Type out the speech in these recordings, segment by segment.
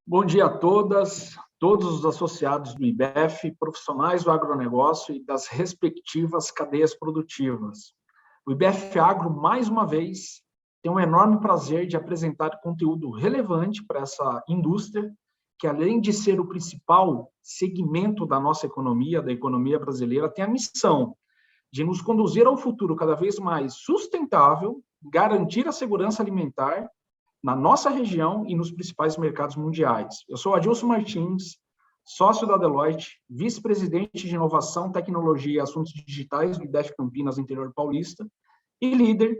Bom dia a todas, todos os associados do IBEF, profissionais do agronegócio e das respectivas cadeias produtivas. O IBEF Agro, mais uma vez, tem um enorme prazer de apresentar conteúdo relevante para essa indústria, que além de ser o principal segmento da nossa economia, da economia brasileira, tem a missão de nos conduzir ao futuro cada vez mais sustentável, garantir a segurança alimentar na nossa região e nos principais mercados mundiais. Eu sou Adilson Martins, sócio da Deloitte, vice-presidente de Inovação, Tecnologia e Assuntos Digitais do IBEF Campinas, interior paulista, e líder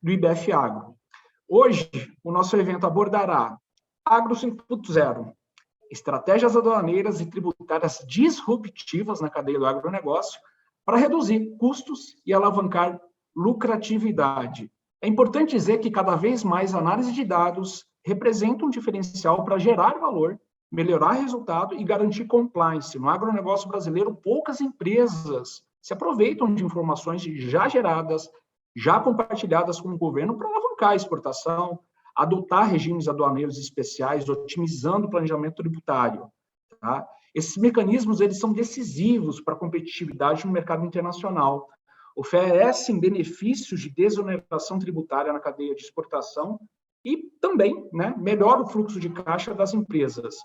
do IBEF Agro. Hoje, o nosso evento abordará Agro 5.0, estratégias aduaneiras e tributárias disruptivas na cadeia do agronegócio para reduzir custos e alavancar lucratividade. É importante dizer que cada vez mais a análise de dados representa um diferencial para gerar valor, melhorar resultado e garantir compliance. No agronegócio brasileiro, poucas empresas se aproveitam de informações já geradas, já compartilhadas com o governo para alavancar a exportação, adotar regimes aduaneiros especiais, otimizando o planejamento tributário. Tá? Esses mecanismos eles são decisivos para a competitividade no mercado internacional, oferecem benefícios de desoneração tributária na cadeia de exportação e também melhora o fluxo de caixa das empresas.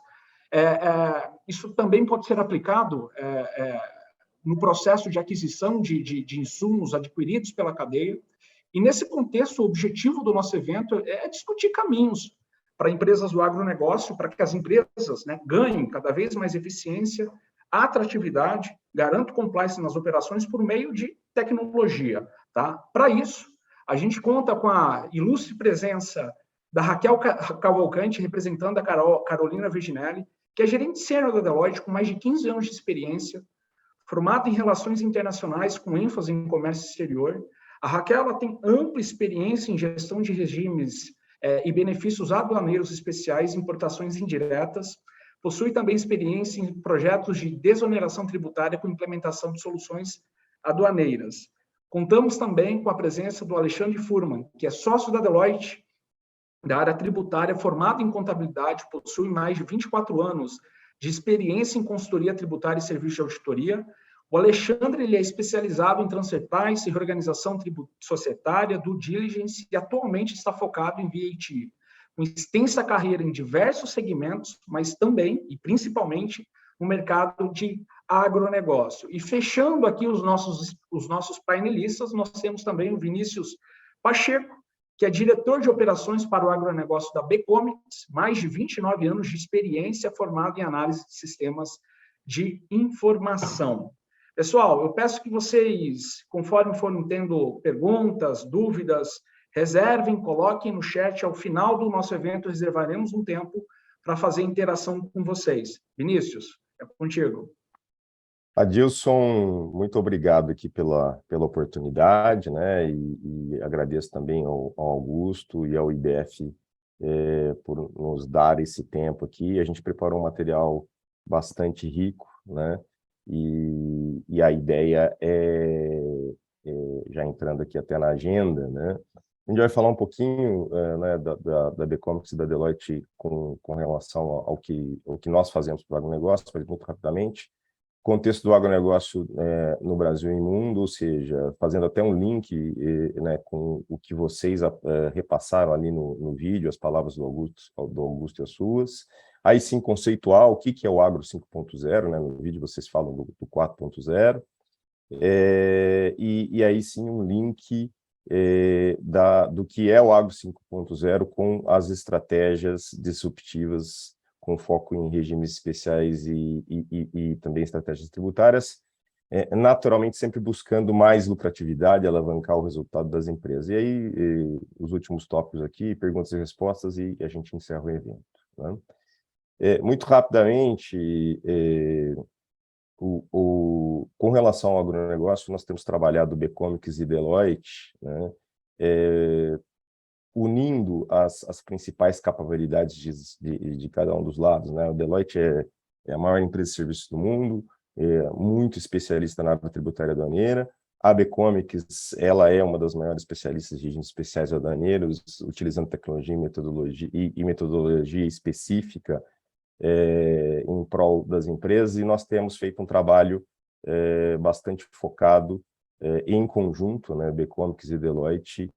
Isso também pode ser aplicado no processo de aquisição de insumos adquiridos pela cadeia. E, nesse contexto, o objetivo do nosso evento é discutir caminhos para empresas do agronegócio, para que as empresas ganhem cada vez mais eficiência, atratividade, garantam compliance nas operações por meio de tecnologia. Tá? Para isso, a gente conta com a ilustre presença da Raquel Cavalcante, representando a Carolina Virginelli, que é gerente sênior da Deloitte, com mais de 15 anos de experiência, formada em relações internacionais, com ênfase em comércio exterior. A Raquel ela tem ampla experiência em gestão de regimes e benefícios aduaneiros especiais e importações indiretas, possui também experiência em projetos de desoneração tributária com implementação de soluções aduaneiras. Contamos também com a presença do Alexandre Furman, que é sócio da Deloitte, da área tributária, formado em contabilidade, possui mais de 24 anos de experiência em consultoria tributária e serviço de auditoria. O Alexandre ele é especializado em transfer price, reorganização societária, due diligence e atualmente está focado em VAT, com extensa carreira em diversos segmentos, mas também e principalmente no mercado de agronegócio. E fechando aqui os nossos painelistas, nós temos também o Vinícius Pacheco, que é diretor de operações para o agronegócio da Becomics, mais de 29 anos de experiência, formado em análise de sistemas de informação. Pessoal, eu peço que vocês, conforme forem tendo perguntas, dúvidas, reservem, coloquem no chat. Ao final do nosso evento, reservaremos um tempo para fazer interação com vocês. Vinícius, é contigo. Adilson, muito obrigado aqui pela oportunidade, e agradeço também ao Augusto e ao IBEF por nos dar esse tempo aqui. A gente preparou um material bastante rico, e a ideia já entrando aqui até na agenda, a gente vai falar um pouquinho da Becomics e da Deloitte com relação ao que nós fazemos para o agronegócio, mas muito rapidamente. Contexto do agronegócio no Brasil e no mundo, ou seja, fazendo até um link com o que vocês repassaram ali no vídeo, as palavras do Augusto e as suas. Aí sim, conceitual, o que é o Agro 5.0, no vídeo vocês falam do 4.0. E aí sim um link do que é o Agro 5.0 com as estratégias disruptivas com foco em regimes especiais e também estratégias tributárias, naturalmente sempre buscando mais lucratividade, alavancar o resultado das empresas. E aí, os últimos tópicos aqui, perguntas e respostas, e a gente encerra o evento. Muito rapidamente, com relação ao agronegócio, nós temos trabalhado Becomics e Deloitte, unindo as principais capacidades de cada um dos lados. O Deloitte é a maior empresa de serviços do mundo, é muito especialista na área tributária aduaneira. A Becomics, ela é uma das maiores especialistas de regimes especiais aduaneiros, utilizando tecnologia e metodologia específica em prol das empresas, e nós temos feito um trabalho bastante focado em conjunto, né, Beconomics e Deloitte,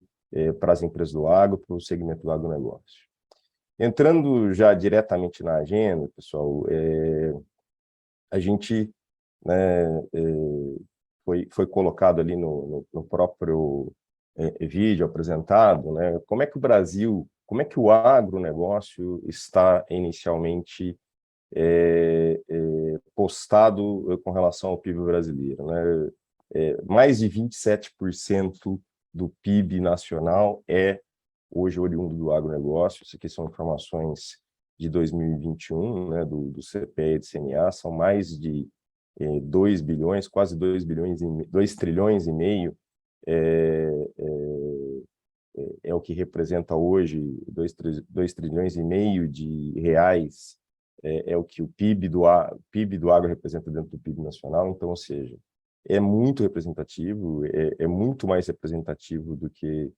para as empresas do agro, para o segmento do agronegócio. Entrando já diretamente na agenda, pessoal, a gente, né, foi colocado ali no próprio vídeo apresentado, né, como é que o Brasil, como é que o agronegócio está inicialmente postado com relação ao PIB brasileiro, né? Mais de 27% do PIB nacional é hoje oriundo do agronegócio. Isso aqui são informações de 2021, né, do CPE e do CNA, são mais de 2 bilhões, quase 2 bilhões, 2 trilhões e meio, é o que representa hoje 2 trilhões e meio de reais, é o que o PIB do agro representa dentro do PIB nacional. Então, ou seja, é muito representativo, é muito mais representativo do que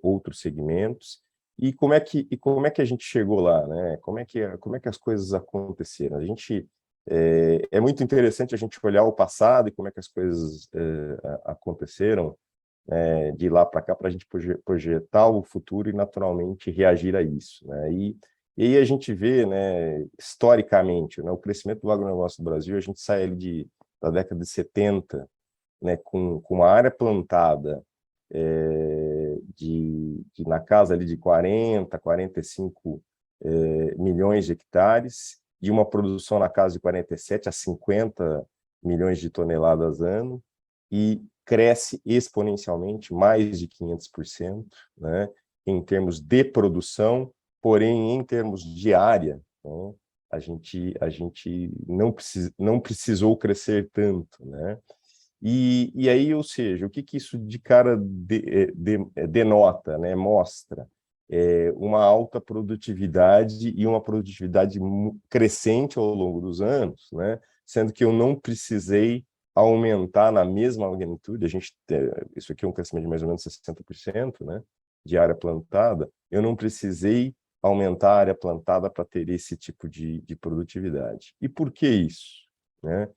outros segmentos. E como é que a gente chegou lá, né? Como é que as coisas aconteceram? É muito interessante a gente olhar o passado e como é que as coisas aconteceram, de lá para cá, para a gente projetar o futuro e naturalmente reagir a isso, né? E aí a gente vê, né, historicamente, né, o crescimento do agronegócio do Brasil. A gente sai ali da década de 70, né, com uma área plantada na casa ali de 40, 45 milhões de hectares, de uma produção na casa de 47 a 50 milhões de toneladas ano, e cresce exponencialmente, mais de 500%, né, em termos de produção, porém, em termos de área, né, a gente não precisou crescer tanto, né? E aí, ou seja, o que isso de cara denota, né, mostra? Uma alta produtividade e uma produtividade crescente ao longo dos anos, né? Sendo que eu não precisei aumentar na mesma magnitude. Isso aqui é um crescimento de mais ou menos 60%, né, de área plantada. Eu não precisei aumentar a área plantada para ter esse tipo de produtividade. E por que isso, né?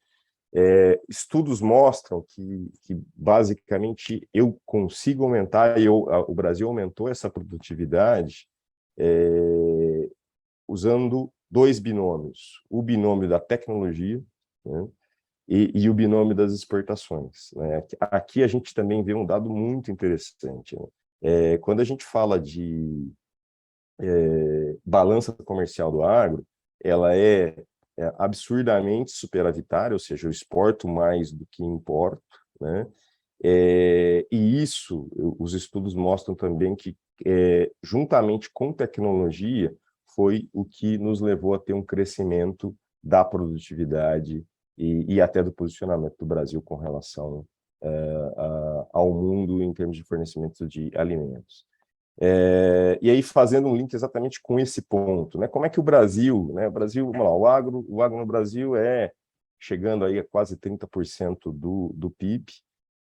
Estudos mostram que basicamente eu consigo aumentar, o Brasil aumentou essa produtividade usando dois binômios: o binômio da tecnologia, né, e o binômio das exportações, né? Aqui a gente também vê um dado muito interessante, né? Quando a gente fala de balança comercial do agro, ela é absurdamente superavitária, ou seja, eu exporto mais do que importo, né? E isso, os estudos mostram também que, juntamente com tecnologia, foi o que nos levou a ter um crescimento da produtividade e até do posicionamento do Brasil com relação ao mundo em termos de fornecimento de alimentos. E aí, fazendo um link exatamente com esse ponto, né? Como é que o Brasil, né? Vamos lá, o agro no Brasil chegando aí a quase 30% do PIB.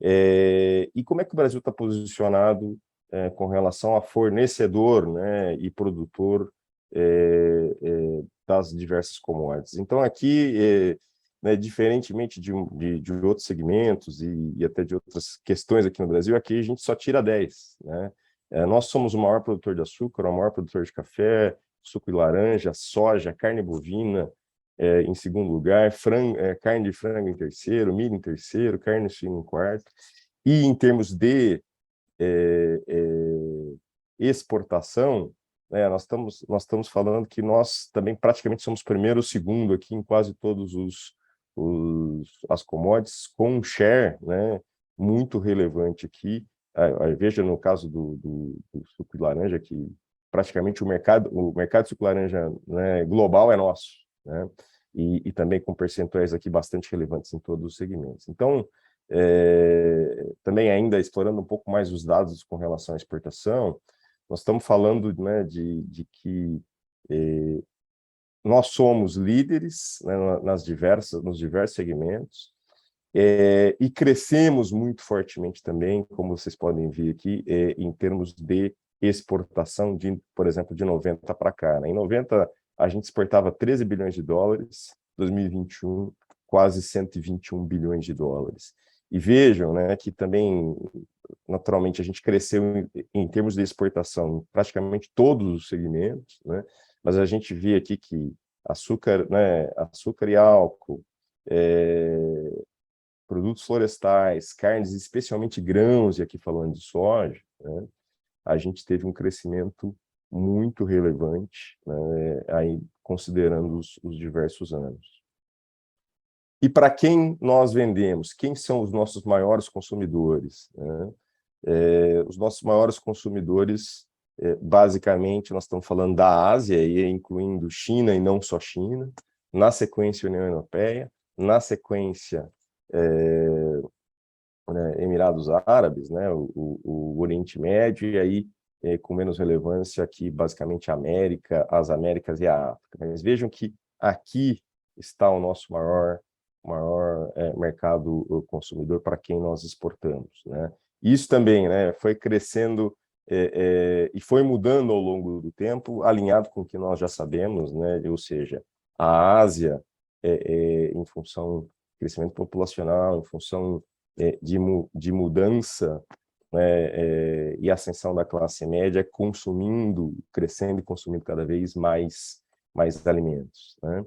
E como é que o Brasil está posicionado com relação a fornecedor, né, e produtor das diversas commodities? Então, aqui, né, diferentemente de outros segmentos e até de outras questões aqui no Brasil, aqui a gente só tira 10, né? Nós somos o maior produtor de açúcar, o maior produtor de café, suco de laranja, soja, carne bovina em segundo lugar, carne de frango em terceiro, milho em terceiro, carne suína em quarto. E em termos de exportação, né, nós estamos falando que nós também praticamente somos primeiro ou segundo aqui em quase todos as commodities, com um share, né, muito relevante aqui. Veja no caso do suco de laranja, que praticamente o mercado de suco de laranja, né, global é nosso, né? E também com percentuais aqui bastante relevantes em todos os segmentos. Então, também ainda explorando um pouco mais os dados com relação à exportação, nós estamos falando, né, de que nós somos líderes, né, nos diversos segmentos, e crescemos muito fortemente também, como vocês podem ver aqui, em termos de exportação, por exemplo, de 90 para cá, né? Em 90, a gente exportava 13 bilhões de dólares, 2021, quase 121 bilhões de dólares. E vejam, né, que também, naturalmente, a gente cresceu em termos de exportação em praticamente todos os segmentos, né, mas a gente vê aqui que açúcar, né, açúcar e álcool, produtos florestais, carnes, especialmente grãos, e aqui falando de soja, né, a gente teve um crescimento muito relevante, né, aí considerando os diversos anos. E para quem nós vendemos? Quem são os nossos maiores consumidores, né? Os nossos maiores consumidores, basicamente, nós estamos falando da Ásia, e incluindo China e não só China, na sequência União Europeia, na sequência né, Emirados Árabes, né, o Oriente Médio, e aí, com menos relevância, aqui, basicamente, as Américas e a África. Mas vejam que aqui está o nosso maior mercado consumidor para quem nós exportamos, né? Isso também, né, foi crescendo e foi mudando ao longo do tempo, alinhado com o que nós já sabemos, né? Ou seja, a Ásia, em função do crescimento populacional, em função de mudança, né, e ascensão da classe média, crescendo e consumindo cada vez mais alimentos, né?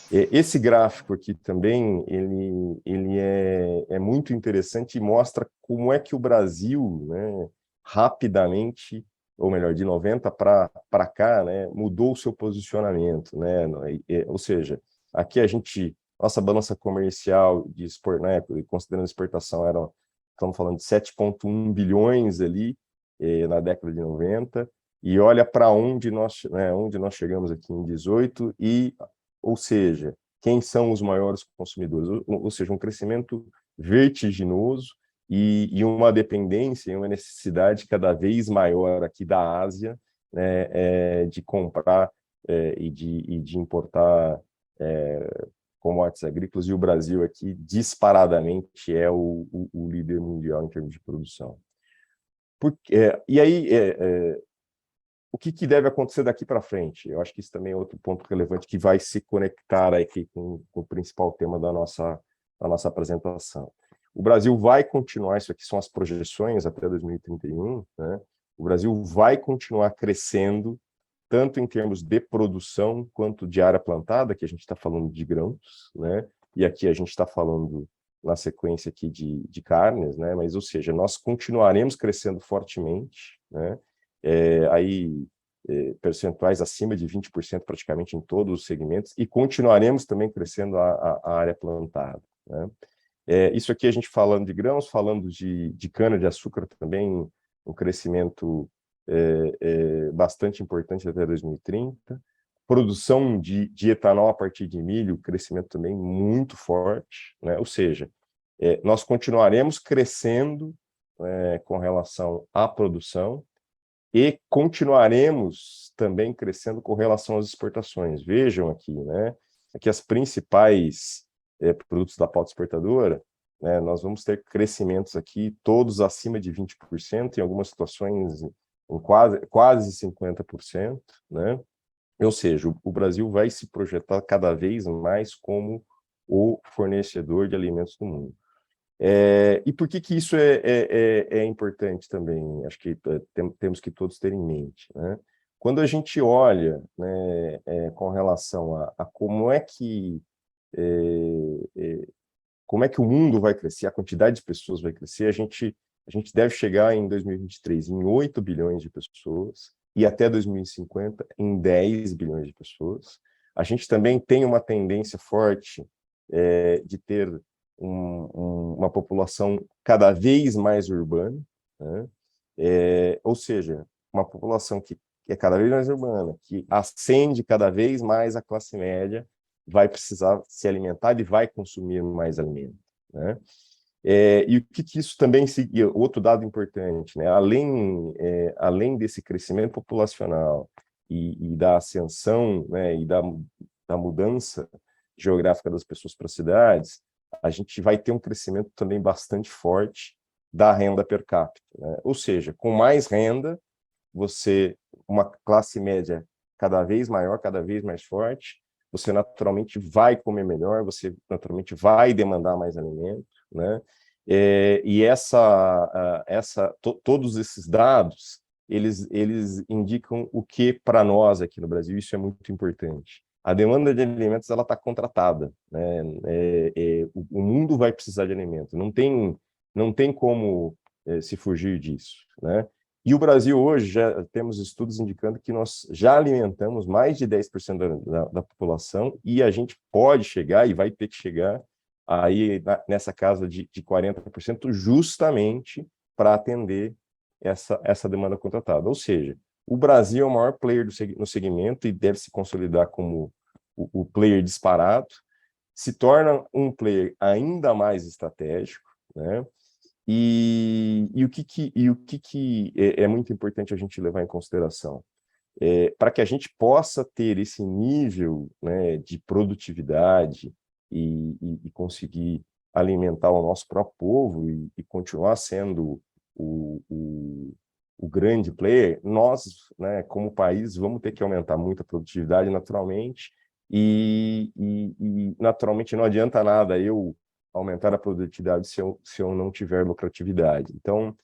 Esse gráfico aqui também, ele é muito interessante e mostra como é que o Brasil, né, rapidamente, ou melhor, de 90 para cá, né, mudou o seu posicionamento, né? Ou seja, aqui nossa balança comercial de né, considerando exportação, estamos falando de 7,1 bilhões ali, na década de 90, e olha para onde nós chegamos aqui em 18, ou seja, quem são os maiores consumidores? Ou seja, um crescimento vertiginoso e uma dependência e uma necessidade cada vez maior aqui da Ásia, né, de comprar e de importar commodities agrícolas, e o Brasil aqui disparadamente é o líder mundial em termos de produção. E aí, o que deve acontecer daqui para frente? Eu acho que isso também é outro ponto relevante que vai se conectar aqui com o principal tema da nossa apresentação. O Brasil vai continuar, isso aqui são as projeções até 2031, né? O Brasil vai continuar crescendo, tanto em termos de produção quanto de área plantada, que a gente está falando de grãos, né? E aqui a gente está falando na sequência aqui de carnes, né? Mas, ou seja, nós continuaremos crescendo fortemente, né? Percentuais acima de 20% praticamente em todos os segmentos, e continuaremos também crescendo a área plantada, né? Isso aqui a gente falando de grãos, falando de cana-de-açúcar também, um crescimento bastante importante até 2030. Produção de etanol a partir de milho, crescimento também muito forte, né? Ou seja, nós continuaremos crescendo com relação à produção, e continuaremos também crescendo com relação às exportações. Vejam aqui, né? Aqui as principais produtos da pauta exportadora, né? Nós vamos ter crescimentos aqui todos acima de 20%, em algumas situações em quase 50%, né? Ou seja, o Brasil vai se projetar cada vez mais como o fornecedor de alimentos do mundo. E por que isso é importante também? Acho que temos que todos ter em mente, né? Quando a gente olha, né, com relação a como é que o mundo vai crescer, a quantidade de pessoas vai crescer, a gente deve chegar em 2023 em 8 bilhões de pessoas, e até 2050 em 10 bilhões de pessoas. A gente também tem uma tendência forte de ter uma população cada vez mais urbana, né? Ou seja, uma população que é cada vez mais urbana, que ascende cada vez mais a classe média, vai precisar se alimentar e vai consumir mais alimento, né? E o que isso também outro dado importante, né? Além desse crescimento populacional e da ascensão, né, e da mudança geográfica das pessoas para as cidades, a gente vai ter um crescimento também bastante forte da renda per capita, né? Ou seja, com mais renda, uma classe média cada vez maior, cada vez mais forte, você naturalmente vai comer melhor, você naturalmente vai demandar mais alimento, né? E todos esses dados, eles indicam o que para nós aqui no Brasil, isso é muito importante. A demanda de alimentos ela está contratada, né? O mundo vai precisar de alimento, não tem como se fugir disso, né? E o Brasil hoje, já temos estudos indicando que nós já alimentamos mais de 10% da população e a gente pode chegar e vai ter que chegar aí nessa casa de 40% justamente para atender essa demanda contratada. Ou seja, o Brasil é o maior player no segmento e deve se consolidar como o player disparado, se torna um player ainda mais estratégico, né? E o que é muito importante a gente levar em consideração? Para que a gente possa ter esse nível, né, de produtividade e conseguir alimentar o nosso próprio povo e continuar sendo o grande player, nós, né, como país, vamos ter que aumentar muito a produtividade naturalmente e naturalmente não adianta nada eu aumentar a produtividade se eu não tiver lucratividade. Então,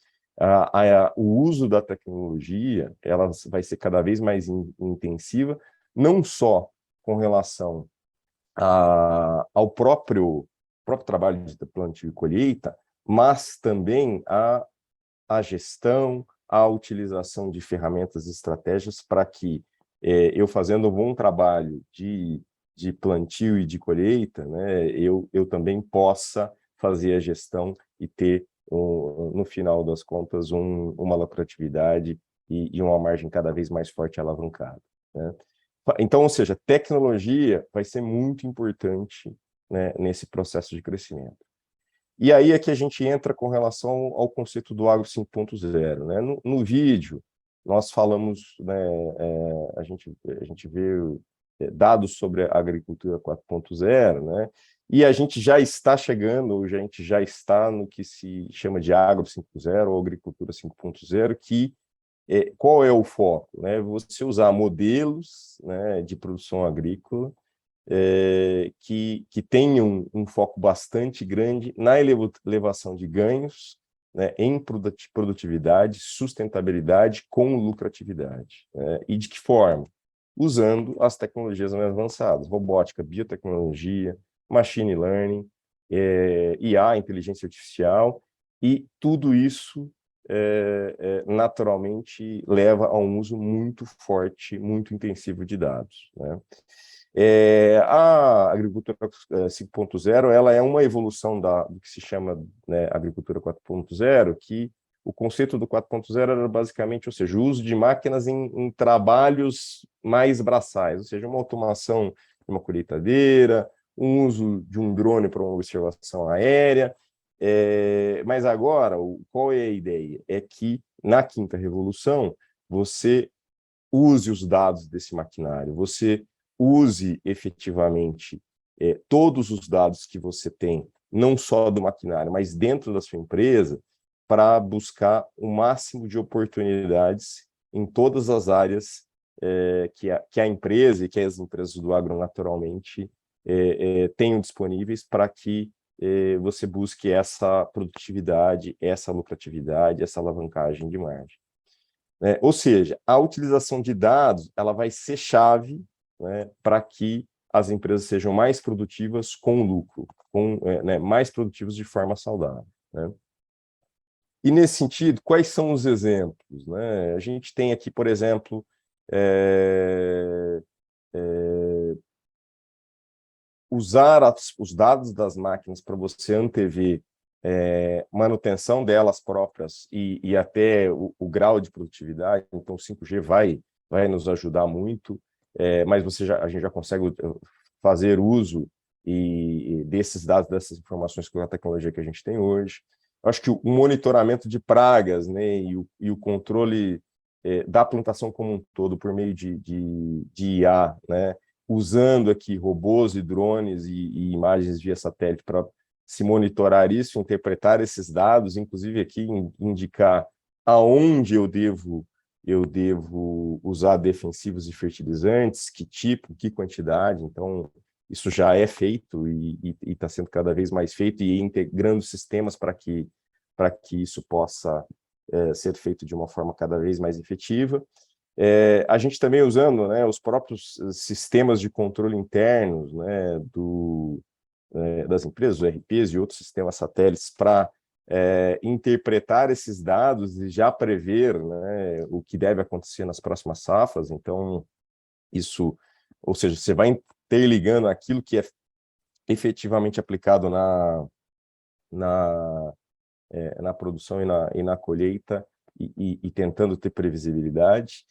o uso da tecnologia ela vai ser cada vez mais intensiva, não só com relação ao próprio trabalho de plantio e colheita, mas também a gestão, a utilização de ferramentas e estratégias para que eu fazendo um bom trabalho de plantio e de colheita, né, eu também possa fazer a gestão e ter, no final das contas, uma lucratividade e uma margem cada vez mais forte e alavancada, né? Então, ou seja, tecnologia vai ser muito importante, né, nesse processo de crescimento. E aí é que a gente entra com relação ao conceito do Agro 5.0, né? No vídeo, nós falamos, né, a gente vê dados sobre a agricultura 4.0, né? E a gente já está chegando, a gente já está no que se chama de Agro 5.0 ou Agricultura 5.0, que qual é o foco, né? Você usar modelos, né, de produção agrícola que tenham um foco bastante grande na elevação de ganhos, né, em produtividade, sustentabilidade com lucratividade, né? E de que forma? Usando as tecnologias mais avançadas, robótica, biotecnologia, machine learning, IA, inteligência artificial, e tudo isso naturalmente leva a um uso muito forte, muito intensivo de dados, né? A agricultura 5.0 ela é uma evolução do que se chama, né, agricultura 4.0, que o conceito do 4.0 era basicamente, ou seja, o uso de máquinas em trabalhos mais braçais, ou seja, uma automação de uma colheitadeira, um uso de um drone para uma observação aérea. Mas agora, qual é a ideia? É que na quinta revolução você use os dados desse maquinário, você use efetivamente todos os dados que você tem, não só do maquinário, mas dentro da sua empresa, para buscar o máximo de oportunidades em todas as áreas que a empresa e que as empresas do agro naturalmente tenham disponíveis para que você busque essa produtividade, essa lucratividade, essa alavancagem de margem. Ou seja, a utilização de dados ela vai ser chave, né, para que as empresas sejam mais produtivas com lucro, né, mais produtivas de forma saudável, né? E nesse sentido, quais são os exemplos, né? A gente tem aqui, por exemplo, usar os dados das máquinas para você antever manutenção delas próprias e até o grau de produtividade. Então, o 5G vai nos ajudar muito, mas a gente já consegue fazer uso desses dados, dessas informações com a tecnologia que a gente tem hoje. Eu acho que o monitoramento de pragas, né, e o controle da plantação como um todo por meio de IA, né, usando aqui robôs e drones e imagens via satélite para se monitorar isso, interpretar esses dados, inclusive aqui indicar aonde eu devo eu devo usar defensivos e fertilizantes, que tipo, que quantidade. Então, isso já é feito e está sendo cada vez mais feito, e integrando sistemas para que isso possa ser feito de uma forma cada vez mais efetiva. A gente também usando, né, os próprios sistemas de controle internos, né, das empresas, os ERPs e outros sistemas satélites, para interpretar esses dados e já prever, né, o que deve acontecer nas próximas safras. Então, isso, ou seja, você vai interligando aquilo que é efetivamente aplicado na produção e na colheita, e tentando ter previsibilidade.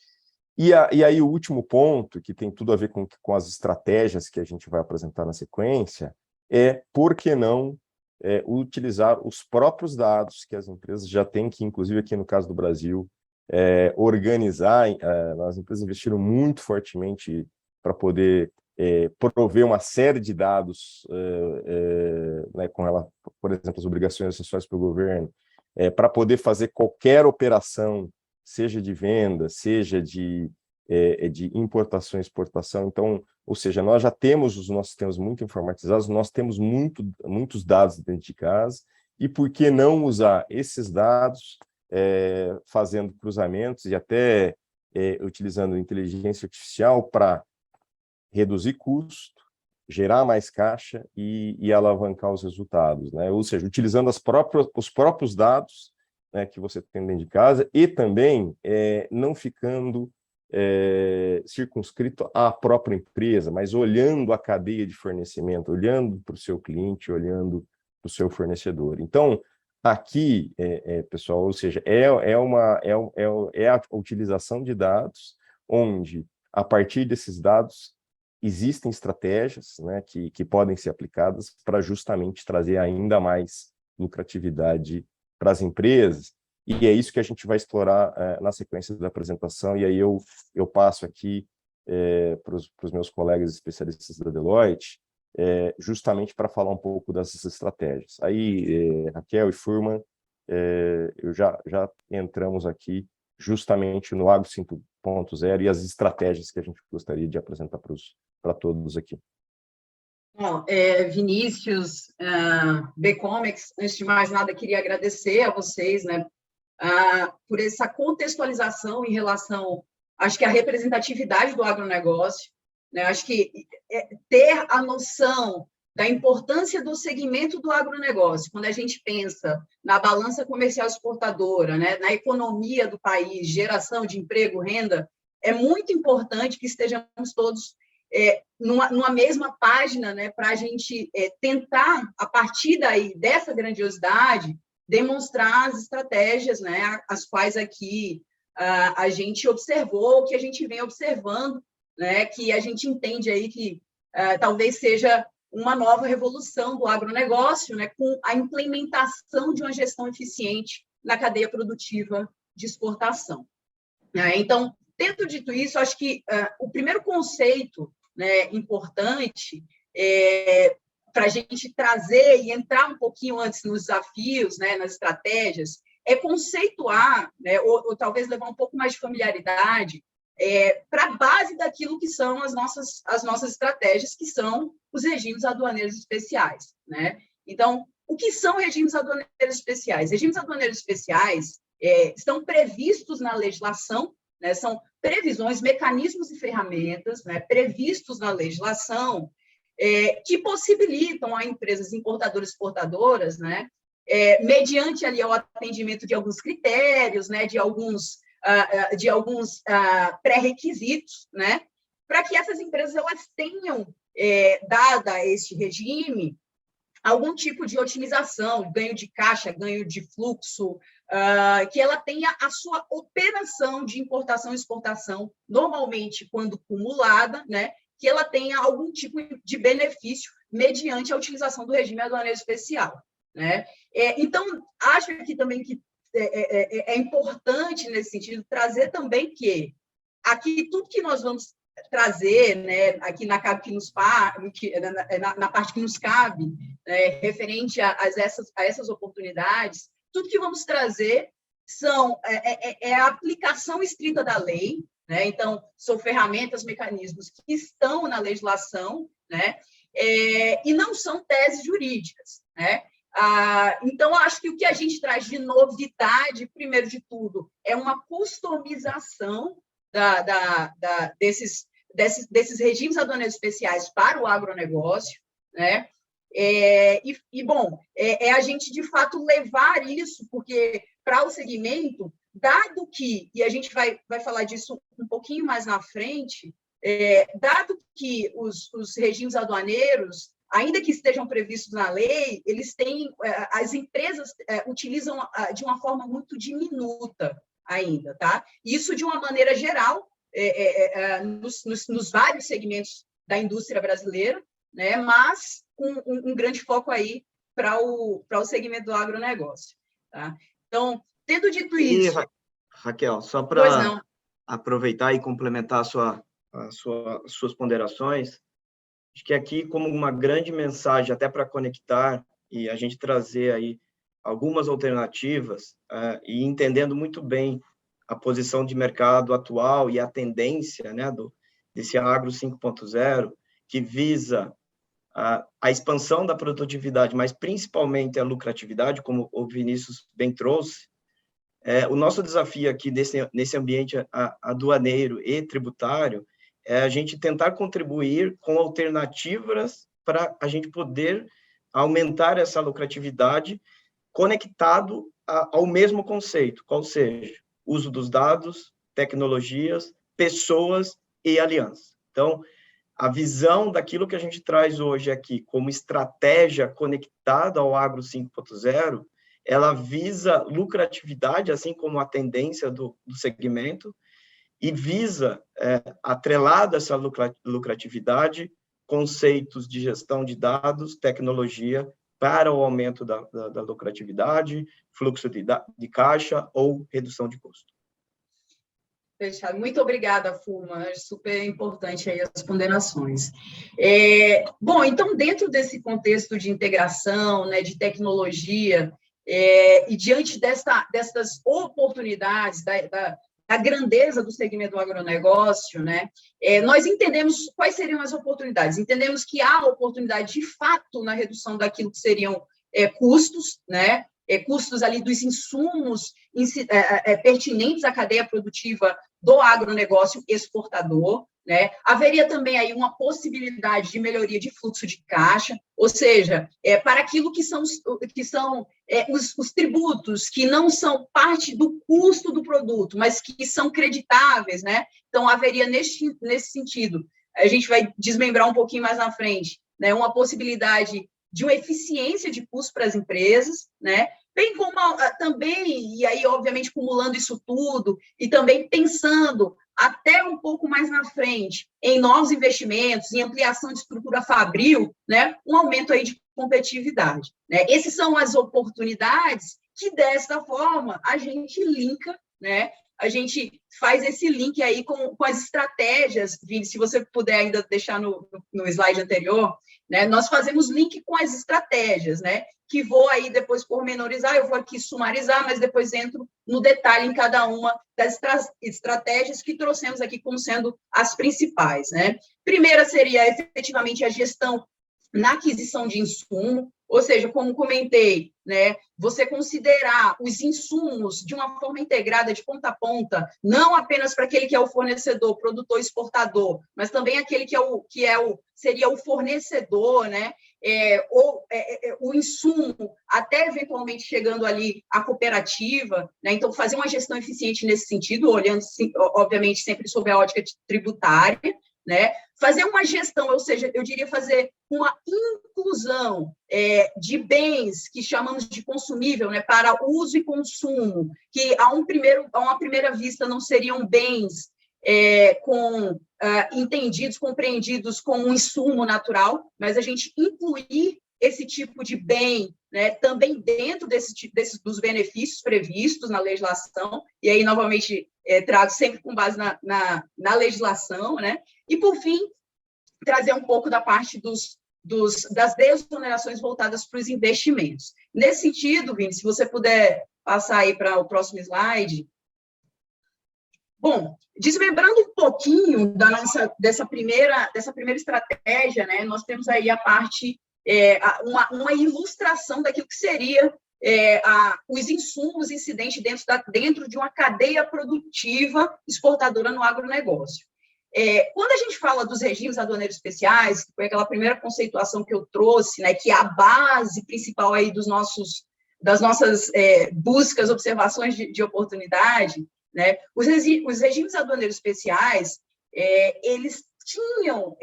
E aí o último ponto, que tem tudo a ver com as estratégias que a gente vai apresentar na sequência, por que não utilizar os próprios dados que as empresas já têm, que inclusive aqui no caso do Brasil, organizar. As empresas investiram muito fortemente para poder prover uma série de dados, né, com ela, por exemplo, as obrigações acessórias pelo governo, para poder fazer qualquer operação, seja de venda, seja de importação e exportação. Então, ou seja, nós já temos os nossos sistemas muito informatizados, nós temos muitos dados dentro de casa, e por que não usar esses dados fazendo cruzamentos e até utilizando inteligência artificial para reduzir custo, gerar mais caixa e alavancar os resultados, né? Ou seja, utilizando os próprios dados, né, que você tem dentro de casa, e também não ficando circunscrito à própria empresa, mas olhando a cadeia de fornecimento, olhando para o seu cliente, olhando para o seu fornecedor. Então, aqui, pessoal, ou seja, é a utilização de dados, onde, a partir desses dados, existem estratégias, né, que podem ser aplicadas para justamente trazer ainda mais lucratividade para as empresas. E é isso que a gente vai explorar na sequência da apresentação. E aí eu passo aqui para os meus colegas especialistas da Deloitte, justamente para falar um pouco dessas estratégias. Aí, Raquel e Furman, eu já entramos aqui justamente no Agro 5.0 e as estratégias que a gente gostaria de apresentar para todos aqui. Bom, Vinícius, Becomex, antes de mais nada, queria agradecer a vocês, né, por essa contextualização em relação, acho que a representatividade do agronegócio, né, acho que ter a noção da importância do segmento do agronegócio, quando a gente pensa na balança comercial exportadora, né, na economia do país, geração de emprego, renda, é muito importante que estejamos todos numa mesma página, né, para a gente tentar, a partir daí, dessa grandiosidade, demonstrar as estratégias, né, as quais aqui a gente observou, que a gente vem observando, né, que a gente entende aí que talvez seja uma nova revolução do agronegócio, né, com a implementação de uma gestão eficiente na cadeia produtiva de exportação. Então, tendo dito isso, acho que o primeiro conceito, né, importante para a gente trazer e entrar um pouquinho antes nos desafios, né, nas estratégias, é conceituar, né, ou talvez levar um pouco mais de familiaridade para a base daquilo que são as nossas estratégias, que são os regimes aduaneiros especiais, né? Então, o que são regimes aduaneiros especiais? Regimes aduaneiros especiais estão previstos na legislação, né, são previsões, mecanismos e ferramentas, né, previstos na legislação, que possibilitam a empresas importadoras e exportadoras, né, mediante ali o atendimento de alguns critérios, né, de alguns pré-requisitos, né, para que essas empresas elas tenham, dada este regime, algum tipo de otimização, ganho de caixa, ganho de fluxo, que ela tenha a sua operação de importação e exportação, normalmente, quando cumulada, né, que ela tenha algum tipo de benefício mediante a utilização do regime aduaneiro especial, né? Então, acho aqui também que é importante, nesse sentido, trazer também que aqui tudo que nós vamos trazer, né, aqui na parte que nos cabe, referente a essas oportunidades, tudo que vamos trazer a aplicação estrita da lei, né? Então, são ferramentas, mecanismos que estão na legislação, né? E não são teses jurídicas, né? Então, acho que o que a gente traz de novidade, primeiro de tudo, é uma customização desses regimes aduaneiros especiais para o agronegócio, né? Bom, a gente, de fato, levar isso, porque para o segmento, dado que, e a gente vai falar disso um pouquinho mais na frente, dado que os regimes aduaneiros, ainda que estejam previstos na lei, eles têm, as empresas utilizam de uma forma muito diminuta ainda, tá? Isso de uma maneira geral, nos vários segmentos da indústria brasileira, né? Mas com um grande foco aí para o segmento do agronegócio, tá? Então, tendo dito isso... Raquel, só para aproveitar e complementar as suas ponderações, acho que aqui, como uma grande mensagem, até para conectar e a gente trazer aí algumas alternativas, e entendendo muito bem a posição de mercado atual e a tendência, né, desse Agro 5.0, que visa a expansão da produtividade, mas principalmente a lucratividade, como o Vinícius bem trouxe. O nosso desafio aqui nesse ambiente aduaneiro e tributário é a gente tentar contribuir com alternativas para a gente poder aumentar essa lucratividade conectado ao mesmo conceito, qual seja, uso dos dados, tecnologias, pessoas e alianças. Então, a visão daquilo que a gente traz hoje aqui como estratégia conectada ao Agro 5.0, ela visa lucratividade, assim como a tendência do segmento, e visa, atrelado a essa lucratividade, conceitos de gestão de dados, tecnologia, para o aumento da lucratividade, fluxo de caixa ou redução de custo. Fechado. Muito obrigada, Furman. É super importante aí as ponderações. Bom, então, dentro desse contexto de integração, né, de tecnologia, e diante dessas oportunidades, da grandeza do segmento do agronegócio, né, nós entendemos quais seriam as oportunidades. Entendemos que há oportunidade, de fato, na redução daquilo que seriam custos, né, custos ali dos insumos pertinentes à cadeia produtiva do agronegócio exportador, né? Haveria também aí uma possibilidade de melhoria de fluxo de caixa, ou seja, para aquilo que são os tributos que não são parte do custo do produto, mas que são creditáveis, né? Então, haveria nesse sentido, a gente vai desmembrar um pouquinho mais na frente, né? Uma possibilidade de uma eficiência de custo para as empresas, né? Bem como também, e aí, obviamente, acumulando isso tudo, e também pensando até um pouco mais na frente em novos investimentos, em ampliação de estrutura fabril, né? Um aumento aí de competitividade, né? Essas são as oportunidades que, desta forma, a gente linka, né? A gente faz esse link aí com as estratégias, Vini, se você puder ainda deixar no slide anterior, né? Nós fazemos link com as estratégias, né? Que vou aí depois pormenorizar, eu vou aqui sumarizar, mas depois entro no detalhe em cada uma das estratégias que trouxemos aqui como sendo as principais, né? Primeira seria, efetivamente, a gestão na aquisição de insumo, ou seja, como comentei, né, você considerar os insumos de uma forma integrada, de ponta a ponta, não apenas para aquele que é o fornecedor, produtor, exportador, mas também aquele seria o fornecedor, né, o insumo, até eventualmente chegando ali à cooperativa, né, então fazer uma gestão eficiente nesse sentido, olhando, obviamente, sempre sob a ótica tributária, né? Fazer uma gestão, ou seja, eu diria fazer uma inclusão de bens que chamamos de consumível, né, para uso e consumo, que a uma primeira vista não seriam bens compreendidos como um insumo natural, mas a gente incluir esse tipo de bem, né, também dentro dos benefícios previstos na legislação, e aí, novamente, trago sempre com base na legislação, né, e, por fim, trazer um pouco da parte das desonerações voltadas para os investimentos. Nesse sentido, Vini, se você puder passar aí para o próximo slide. Bom, desmembrando um pouquinho dessa primeira estratégia, né, nós temos aí a parte, uma ilustração daquilo que seria os insumos incidentes dentro de uma cadeia produtiva exportadora no agronegócio. Quando a gente fala dos regimes aduaneiros especiais, que foi aquela primeira conceituação que eu trouxe, né, que é a base principal aí das nossas buscas, observações de oportunidade, né, os regimes aduaneiros especiais, eles tinham,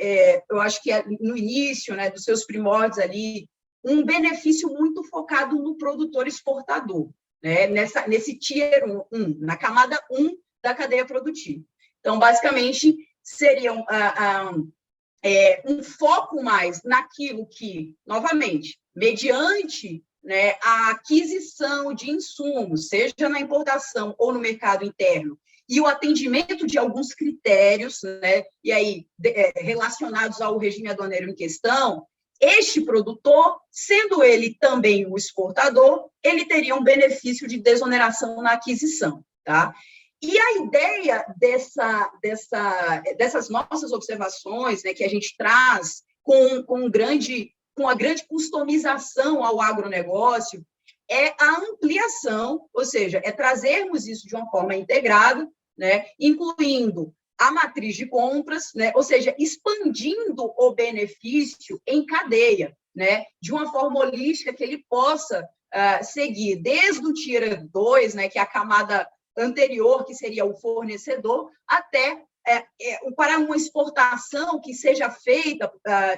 eu acho que no início, né, dos seus primórdios ali, um benefício muito focado no produtor exportador, né, nesse tier 1, na camada 1 da cadeia produtiva. Então, basicamente, seria um foco mais naquilo que, novamente, mediante, né, a aquisição de insumos, seja na importação ou no mercado interno, e o atendimento de alguns critérios, né, e aí relacionados ao regime aduaneiro em questão, este produtor, sendo ele também o exportador, ele teria um benefício de desoneração na aquisição, tá? E a ideia dessas nossas observações, né, que a gente traz com a grande customização ao agronegócio, é a ampliação, ou seja, é trazermos isso de uma forma integrada, né, incluindo a matriz de compras, né, ou seja, expandindo o benefício em cadeia, né, de uma forma holística que ele possa seguir desde o Tier 2, né, que é a camada anterior, que seria o fornecedor, até para uma exportação que seja feita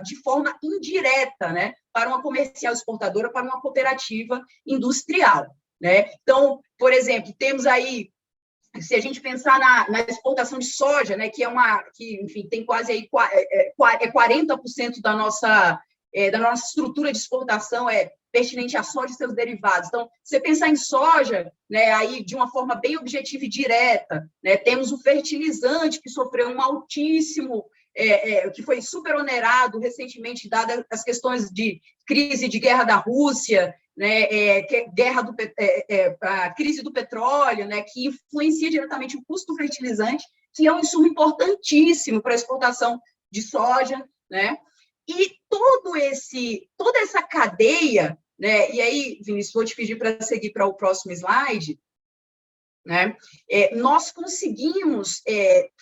de forma indireta, né, para uma comercial exportadora, para uma cooperativa industrial, né? Então, por exemplo, temos aí, se a gente pensar na exportação de soja, né, que enfim, tem quase aí 40% da nossa estrutura de exportação pertinente à soja e seus derivados. Então, você pensar em soja, né, aí de uma forma bem objetiva e direta, né, temos o fertilizante que sofreu um altíssimo, que foi super onerado recentemente, dadas as questões de crise de guerra da Rússia, né, a crise do petróleo, né, que influencia diretamente o custo do fertilizante, que é um insumo importantíssimo para a exportação de soja, né? E toda essa cadeia, né? E aí, Vinícius, vou te pedir para seguir para o próximo slide, né? Nós conseguimos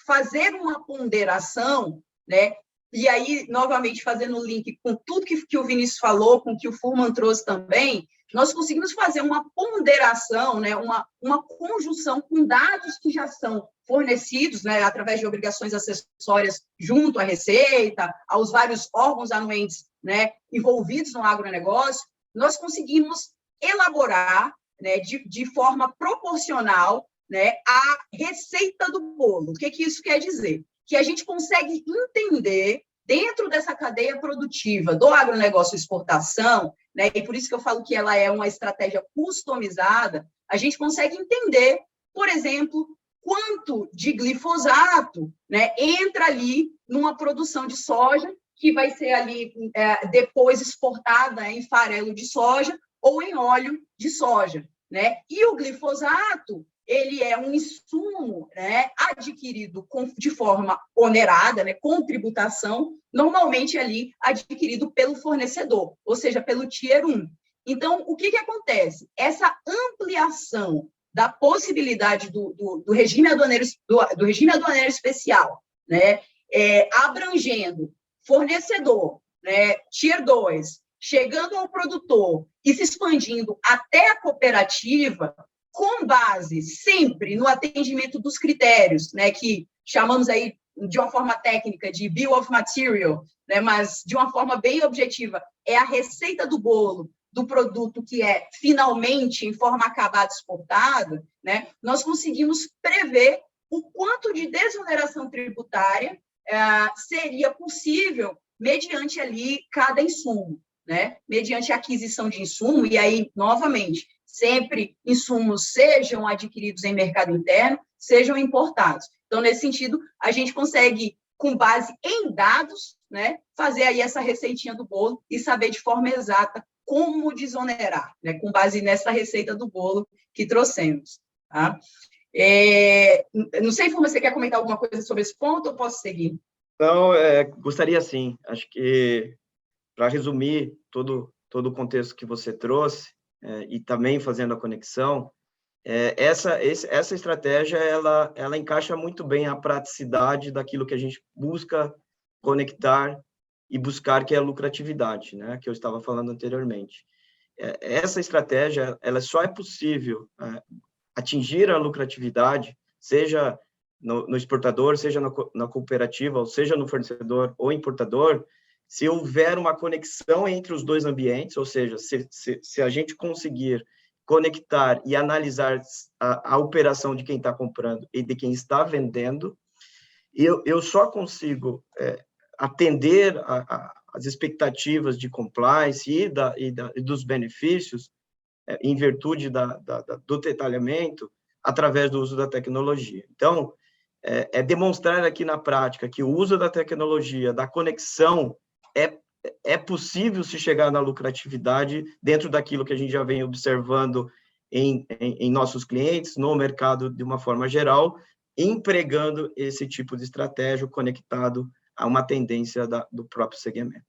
fazer uma ponderação, né? E aí, novamente, fazendo o link com tudo que o Vinícius falou, com o que o Fuhrmann trouxe também, nós conseguimos fazer uma ponderação, né, uma conjunção com dados que já são fornecidos, né, através de obrigações acessórias junto à Receita, aos vários órgãos anuentes, né, envolvidos no agronegócio, nós conseguimos elaborar, né, de forma proporcional, né, a receita do bolo. O que isso quer dizer? Que a gente consegue entender, dentro dessa cadeia produtiva do agronegócio e exportação, né, e por isso que eu falo que ela é uma estratégia customizada, a gente consegue entender, por exemplo, quanto de glifosato, né, entra ali numa produção de soja, que vai ser ali depois exportada em farelo de soja ou em óleo de soja, né? E o glifosato, ele é um insumo, né, adquirido de forma onerada, né, com tributação, normalmente ali adquirido pelo fornecedor, ou seja, pelo Tier 1. Então, o que acontece? Essa ampliação da possibilidade do regime aduaneiro, do regime aduaneiro especial, né, abrangendo fornecedor, né, Tier 2, chegando ao produtor e se expandindo até a cooperativa, com base sempre no atendimento dos critérios, né, que chamamos aí de uma forma técnica de Bill of Material, né, mas de uma forma bem objetiva, é a receita do bolo do produto que é finalmente em forma acabada exportada, né, nós conseguimos prever o quanto de desoneração tributária seria possível mediante ali cada insumo, né, mediante a aquisição de insumo, e aí, novamente, sempre insumos sejam adquiridos em mercado interno, sejam importados. Então, nesse sentido, a gente consegue, com base em dados, né, fazer aí essa receitinha do bolo e saber de forma exata como desonerar, né, com base nessa receita do bolo que trouxemos. Tá? Não sei se você quer comentar alguma coisa sobre esse ponto ou posso seguir? Então, gostaria sim. Acho que, para resumir todo o contexto que você trouxe, e também fazendo a conexão, essa estratégia ela encaixa muito bem a praticidade daquilo que a gente busca conectar e buscar, que é a lucratividade, né, que eu estava falando anteriormente. Essa estratégia ela só é possível atingir a lucratividade, seja no exportador, seja na cooperativa, ou seja no fornecedor ou importador, se houver uma conexão entre os dois ambientes, ou seja, se a gente conseguir conectar e analisar a operação de quem está comprando e de quem está vendendo, eu só consigo atender as expectativas de compliance e dos benefícios em virtude do detalhamento através do uso da tecnologia. Então, demonstrar aqui na prática que o uso da tecnologia, da conexão, é possível se chegar na lucratividade dentro daquilo que a gente já vem observando em nossos clientes, no mercado de uma forma geral, empregando esse tipo de estratégia conectado a uma tendência do próprio segmento.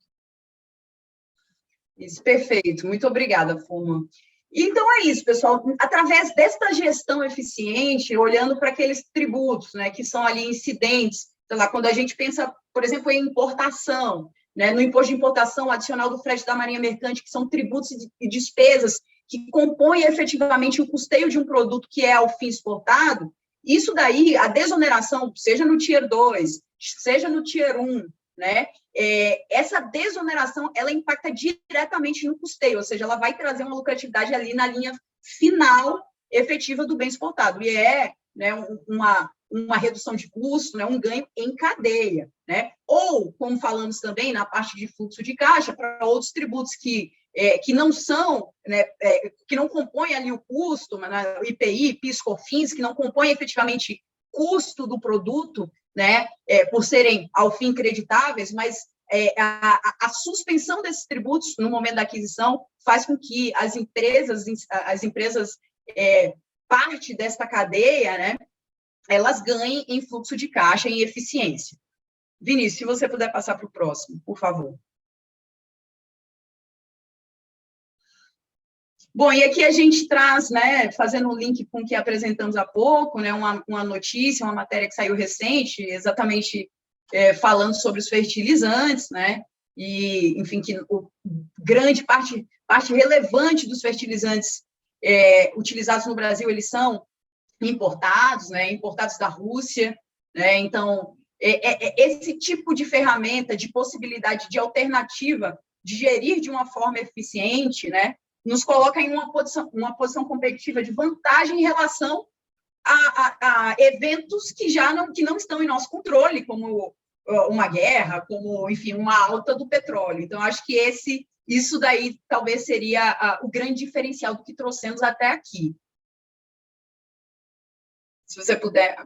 Isso, perfeito. Muito obrigada, Furman. Então, é isso, pessoal. Através desta gestão eficiente, olhando para aqueles tributos, né, que são ali incidentes, sei lá, quando a gente pensa, por exemplo, em importação, né, no imposto de importação adicional do frete da Marinha Mercante, que são tributos e despesas que compõem efetivamente o custeio de um produto que é ao fim exportado, isso daí, a desoneração, seja no Tier 2, seja no Tier 1, né, essa desoneração, ela impacta diretamente no custeio, ou seja, ela vai trazer uma lucratividade ali na linha final efetiva do bem exportado, e né, uma redução de custo, né, um ganho em cadeia, né? Ou, como falamos também na parte de fluxo de caixa, para outros tributos que não são, né, que não compõem ali o custo, né, o IPI, PIS, COFINS, que não compõem efetivamente custo do produto, né, por serem, ao fim, creditáveis, mas a suspensão desses tributos no momento da aquisição faz com que as empresas parte desta cadeia, né, elas ganhem em fluxo de caixa, em eficiência. Vinícius, se você puder passar para o próximo, por favor. Bom, e aqui a gente traz, né, fazendo um link com o que apresentamos há pouco, né, uma notícia, uma matéria que saiu recente, exatamente falando sobre os fertilizantes, né, e, enfim, que grande parte relevante dos fertilizantes utilizados no Brasil, eles são importados, né, importados da Rússia, né, então, esse tipo de ferramenta, de possibilidade, de alternativa, de gerir de uma forma eficiente, né, nos coloca em uma posição competitiva de vantagem em relação a eventos que não estão em nosso controle, como uma guerra, como, enfim, uma alta do petróleo. Então, acho que isso daí talvez seria o grande diferencial do que trouxemos até aqui. Se você puder.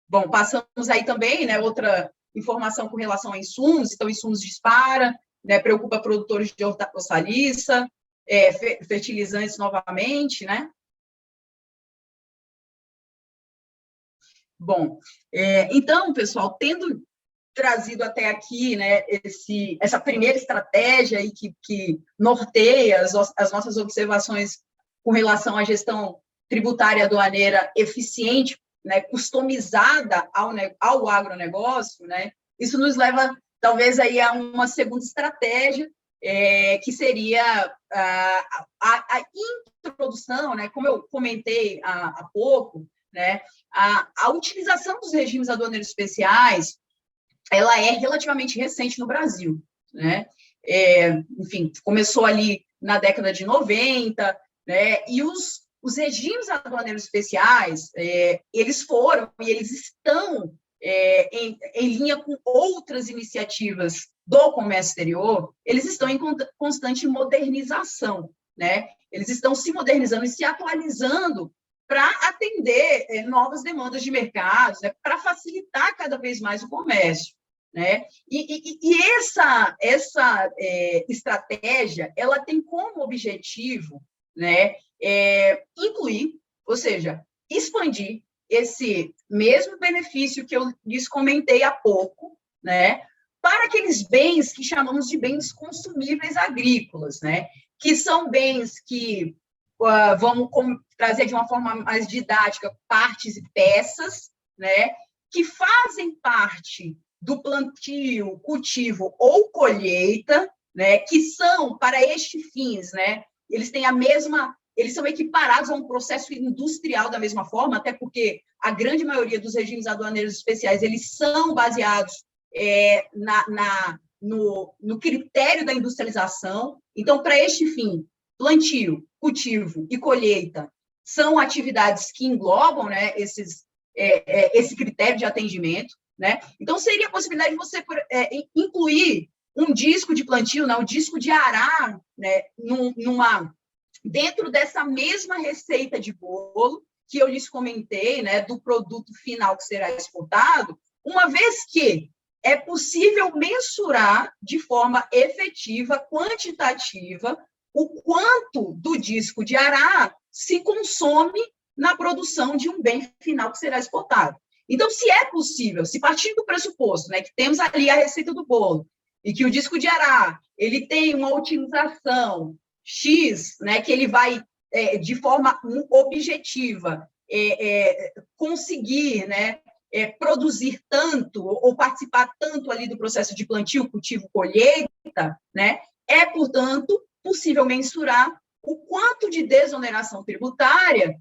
Bom, passamos aí também, né, outra informação com relação a insumos, então, insumos dispara, né, preocupa produtores de hortaliça, fertilizantes novamente, né? Bom, então, pessoal, tendo trazido até aqui, né, essa primeira estratégia aí que norteia as nossas observações com relação à gestão tributária aduaneira eficiente, né, customizada ao agronegócio, né, isso nos leva, talvez, aí a uma segunda estratégia, que seria a introdução, né, como eu comentei há pouco, né, a utilização dos regimes aduaneiros especiais, ela é relativamente recente no Brasil, né? Enfim, começou ali na década de 90, né? E os regimes aduaneiros especiais, eles foram e eles estão em linha com outras iniciativas do comércio exterior, eles estão em constante modernização, né? Eles estão se modernizando e se atualizando para atender novas demandas de mercado, né? Para facilitar cada vez mais o comércio. né? E essa estratégia, ela tem como objetivo, né, incluir, ou seja, expandir esse mesmo benefício que eu lhes comentei há pouco, né, para aqueles bens que chamamos de bens consumíveis agrícolas, né, que são bens que, vamos trazer de uma forma mais didática, partes e peças, né, que fazem parte do plantio, cultivo ou colheita, né, que são, para este fins, né, eles são equiparados a um processo industrial da mesma forma, até porque a grande maioria dos regimes aduaneiros especiais, eles são baseados no critério da industrialização. Então, para este fim, plantio, cultivo e colheita são atividades que englobam, né, esse critério de atendimento, né? Então, seria a possibilidade de você incluir um disco de plantio, né, um disco de arar, né, dentro dessa mesma receita de bolo que eu lhes comentei, né, do produto final que será exportado, uma vez que é possível mensurar de forma efetiva, quantitativa, o quanto do disco de arar se consome na produção de um bem final que será exportado. Então, se é possível, se partir do pressuposto, né, que temos ali a receita do bolo e que o disco de arar ele tem uma utilização X, né, que ele vai, de forma objetiva, conseguir, né, produzir tanto ou participar tanto ali do processo de plantio, cultivo, colheita, né, portanto, possível mensurar o quanto de desoneração tributária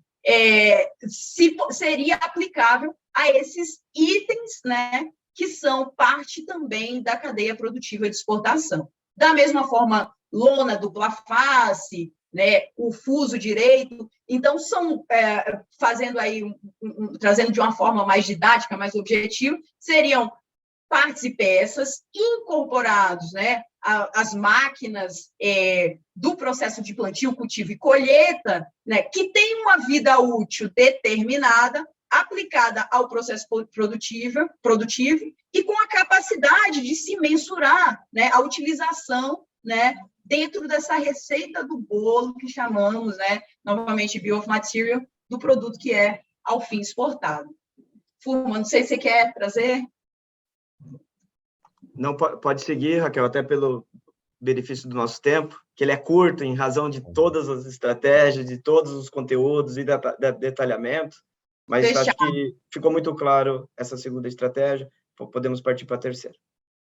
seria aplicável a esses itens, né, que são parte também da cadeia produtiva de exportação. Da mesma forma, lona dupla face, né, o fuso direito. Então, são, fazendo aí, trazendo de uma forma mais didática, mais objetiva, seriam partes e peças incorporados, né, as máquinas do processo de plantio, cultivo e colheita, né, que tem uma vida útil determinada, aplicada ao processo produtivo e com a capacidade de se mensurar, né, a utilização, né, dentro dessa receita do bolo que chamamos, né, novamente, bill of material, do produto que é, ao fim, exportado. Furman, não sei se você quer trazer. Não, pode seguir, Raquel, até pelo benefício do nosso tempo, que ele é curto em razão de todas as estratégias, de todos os conteúdos e detalhamento, mas Fechado. Acho que ficou muito claro essa segunda estratégia, podemos partir para a terceira.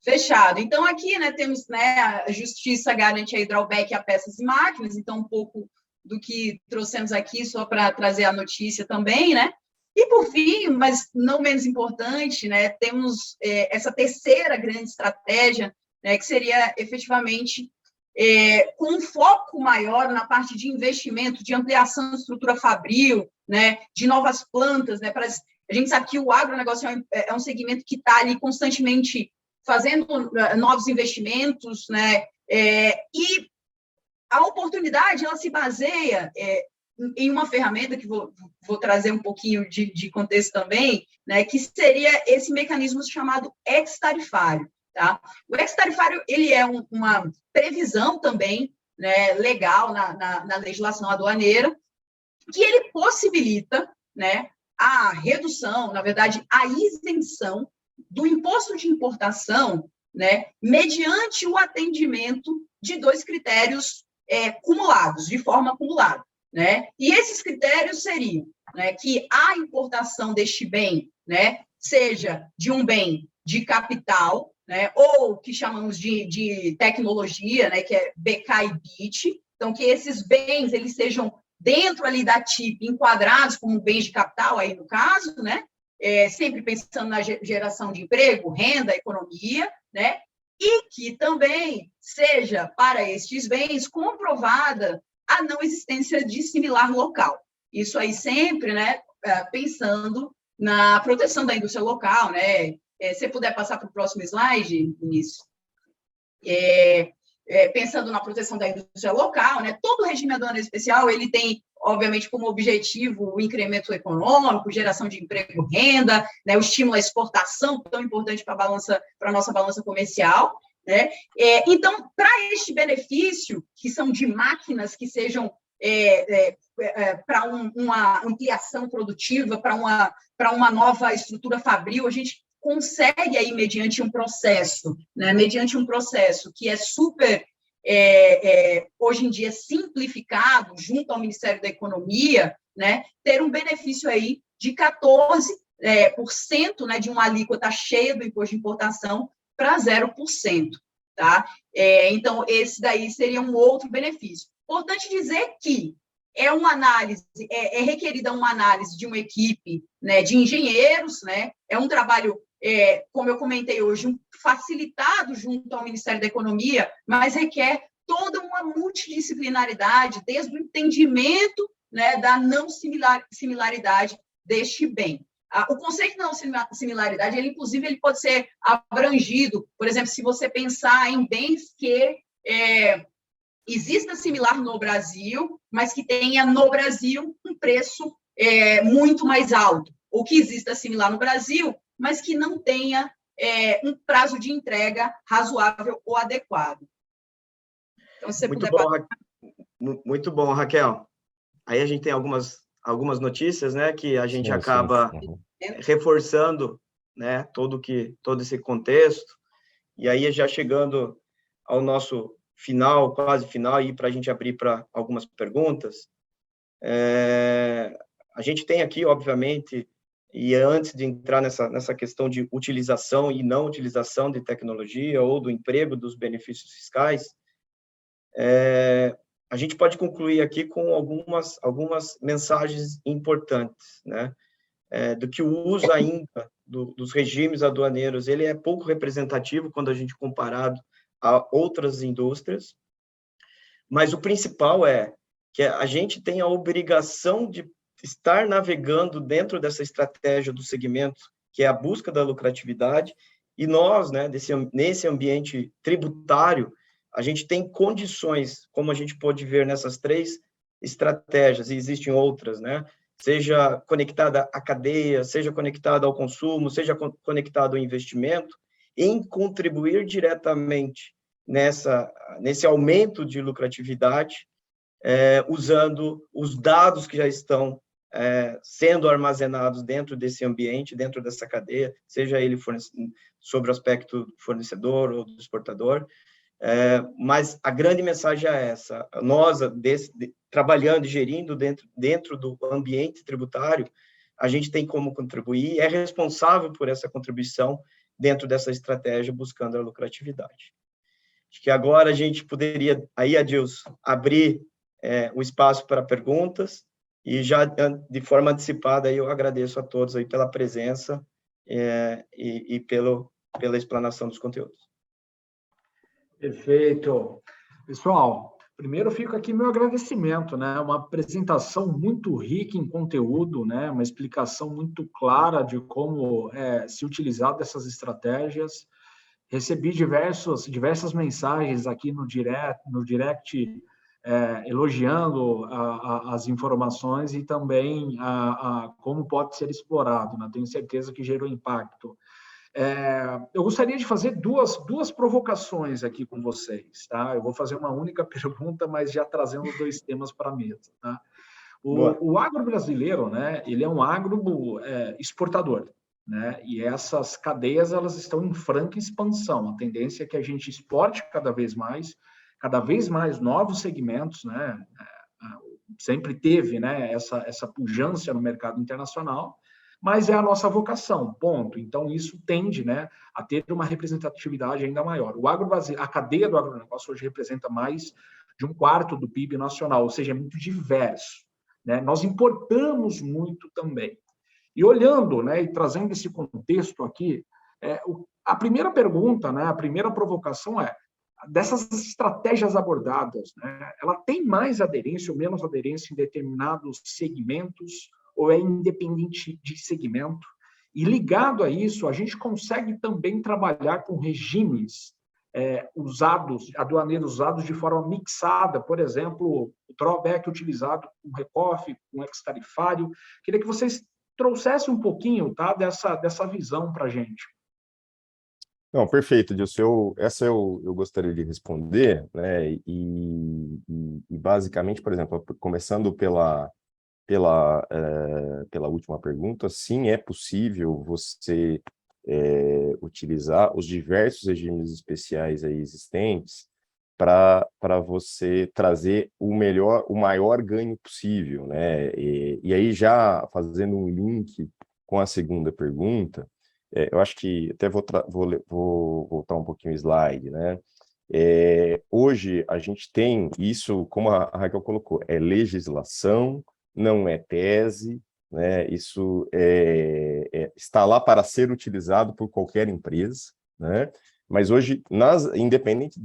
Fechado. Então, aqui, né, temos, né, a justiça garante a drawback a peças e máquinas, então, um pouco do que trouxemos aqui, só para trazer a notícia também, né? E, por fim, mas não menos importante, né, temos essa terceira grande estratégia, né, que seria, efetivamente, com um foco maior na parte de investimento, de ampliação de estrutura fabril, né, de novas plantas, né, a gente sabe que o agronegócio é um segmento que está ali constantemente fazendo novos investimentos, né, e a oportunidade, ela se baseia em uma ferramenta que vou trazer um pouquinho de contexto também, né, que seria esse mecanismo chamado ex-tarifário. Tá? O ex-tarifário ele é uma previsão também, né, legal na legislação aduaneira, que ele possibilita, né, a redução, na verdade, a isenção do imposto de importação, né, mediante o atendimento de dois critérios cumulados, de forma acumulada. Né? E esses critérios seriam, né, que a importação deste bem, né, seja de um bem de capital, né, ou que chamamos de tecnologia, né, que é BK e BIT, então que esses bens eles sejam dentro ali da TIP enquadrados como bens de capital, aí no caso, né, sempre pensando na geração de emprego, renda, economia, né, e que também seja para estes bens comprovada a não existência de similar local. Isso aí sempre, né, pensando na proteção da indústria local, né? Se puder passar para o próximo slide, Vinícius. Pensando na proteção da indústria local, né? Todo regime aduaneiro especial ele tem obviamente, como objetivo o incremento econômico, geração de emprego e renda, né, o estímulo à exportação, tão importante para a nossa balança comercial, né? Então, para este benefício, que são de máquinas que sejam para uma ampliação produtiva, para uma nova estrutura fabril, a gente consegue aí, mediante um processo, né, que é super, hoje em dia, simplificado, junto ao Ministério da Economia, né, ter um benefício aí de 14%, né, de uma alíquota cheia do imposto de importação para 0%. Tá? Então, esse daí seria um outro benefício. Importante dizer que é requerida uma análise de uma equipe, né, de engenheiros, né, é um trabalho, como eu comentei hoje, facilitado junto ao Ministério da Economia, mas requer toda uma multidisciplinaridade, desde o entendimento, né, da não similaridade deste bem. O conceito de não similaridade, inclusive, ele pode ser abrangido, por exemplo, se você pensar em bens que exista similar no Brasil, mas que tenha no Brasil um preço muito mais alto, ou que exista similar no Brasil, mas que não tenha um prazo de entrega razoável ou adequado. Então, se você muito puder... Muito bom, Raquel. Aí a gente tem algumas notícias, né, que a gente acaba reforçando, né, todo esse contexto, e aí já chegando ao nosso final, quase final, e para a gente abrir para algumas perguntas, a gente tem aqui, obviamente, e antes de entrar nessa questão de utilização e não utilização de tecnologia ou do emprego dos benefícios fiscais, a gente pode concluir aqui com algumas mensagens importantes, né? Do que o uso ainda dos regimes aduaneiros, ele é pouco representativo quando a gente comparado a outras indústrias, mas o principal é que a gente tem a obrigação de estar navegando dentro dessa estratégia do segmento, que é a busca da lucratividade, e nós, né, nesse ambiente tributário, a gente tem condições, como a gente pode ver nessas 3 estratégias, e existem outras, né? Seja conectada à cadeia, seja conectada ao consumo, seja conectada ao investimento, em contribuir diretamente nesse aumento de lucratividade, usando os dados que já estão sendo armazenados dentro desse ambiente, dentro dessa cadeia, seja ele sobre o aspecto do fornecedor ou do exportador, mas a grande mensagem é essa: nós, trabalhando e gerindo dentro do ambiente tributário, a gente tem como contribuir, é responsável por essa contribuição dentro dessa estratégia, buscando a lucratividade. Acho que agora a gente poderia, aí, Adilson, abrir o espaço para perguntas, e já de forma antecipada eu agradeço a todos aí pela presença e pela explanação dos conteúdos. Perfeito. Pessoal, primeiro fica aqui meu agradecimento, né? Uma apresentação muito rica em conteúdo, né? Uma explicação muito clara de como se utilizar dessas estratégias. Recebi diversas mensagens aqui no direct elogiando as informações e também como pode ser explorado, né? Tenho certeza que gerou impacto. Eu gostaria de fazer duas provocações aqui com vocês, tá? Eu vou fazer uma única pergunta, mas já trazendo 2 temas para a mesa, tá? O agro brasileiro, né? Ele é um agro exportador, né? E essas cadeias, elas estão em franca expansão. A tendência é que a gente exporte cada vez mais novos segmentos, né? Sempre teve, né, essa pujança no mercado internacional, mas é a nossa vocação, ponto. Então, isso tende, né, a ter uma representatividade ainda maior. A cadeia do agronegócio hoje representa mais de 1/4 do PIB nacional, ou seja, é muito diverso, né? Nós importamos muito também. E olhando, né, e trazendo esse contexto aqui, a primeira pergunta, né, a primeira provocação dessas estratégias abordadas, né, ela tem mais aderência ou menos aderência em determinados segmentos, ou é independente de segmento? E ligado a isso, a gente consegue também trabalhar com regimes aduaneiros usados de forma mixada, por exemplo, o drawback utilizado com recoff, com ex-tarifário. Queria que vocês trouxessem um pouquinho, tá, dessa visão para a gente. Não, perfeito, Dilson. Essa eu gostaria de responder, né? E basicamente, por exemplo, começando pela última pergunta, sim, é possível você utilizar os diversos regimes especiais aí existentes para você trazer o maior ganho possível, né? E aí, já fazendo um link com a segunda pergunta, eu acho que até vou voltar um pouquinho o slide, né? Hoje a gente tem isso, como a Raquel colocou, é legislação, não é tese, né? Isso está lá para ser utilizado por qualquer empresa, né? Mas hoje, independente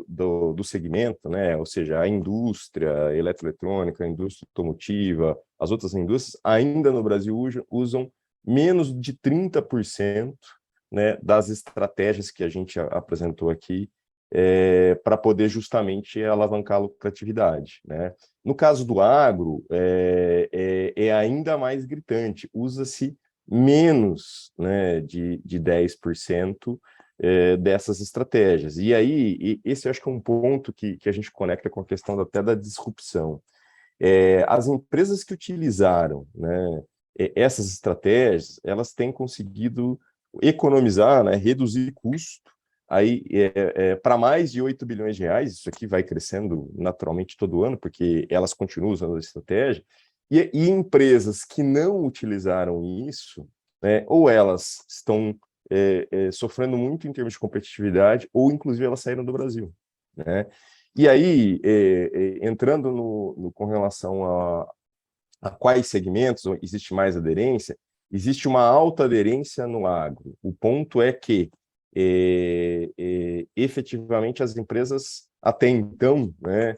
do segmento, né? Ou seja, a indústria eletroeletrônica, a indústria automotiva, as outras indústrias, ainda no Brasil usam menos de 30%, né, das estratégias que a gente apresentou aqui para poder justamente alavancar a lucratividade, né? No caso do agro, é ainda mais gritante, usa-se menos, né, de 10% dessas estratégias. E aí, esse eu acho que é um ponto que a gente conecta com a questão até da disrupção. As empresas que utilizaram, né, essas estratégias, elas têm conseguido economizar, né, reduzir custo, aí para mais de 8 bilhões de reais, isso aqui vai crescendo naturalmente todo ano, porque elas continuam usando a estratégia, e empresas que não utilizaram isso, né, ou elas estão sofrendo muito em termos de competitividade, ou inclusive elas saíram do Brasil, né? E aí, entrando com relação a quais segmentos existe mais aderência, existe uma alta aderência no agro. O ponto é que, efetivamente, as empresas, até então, né,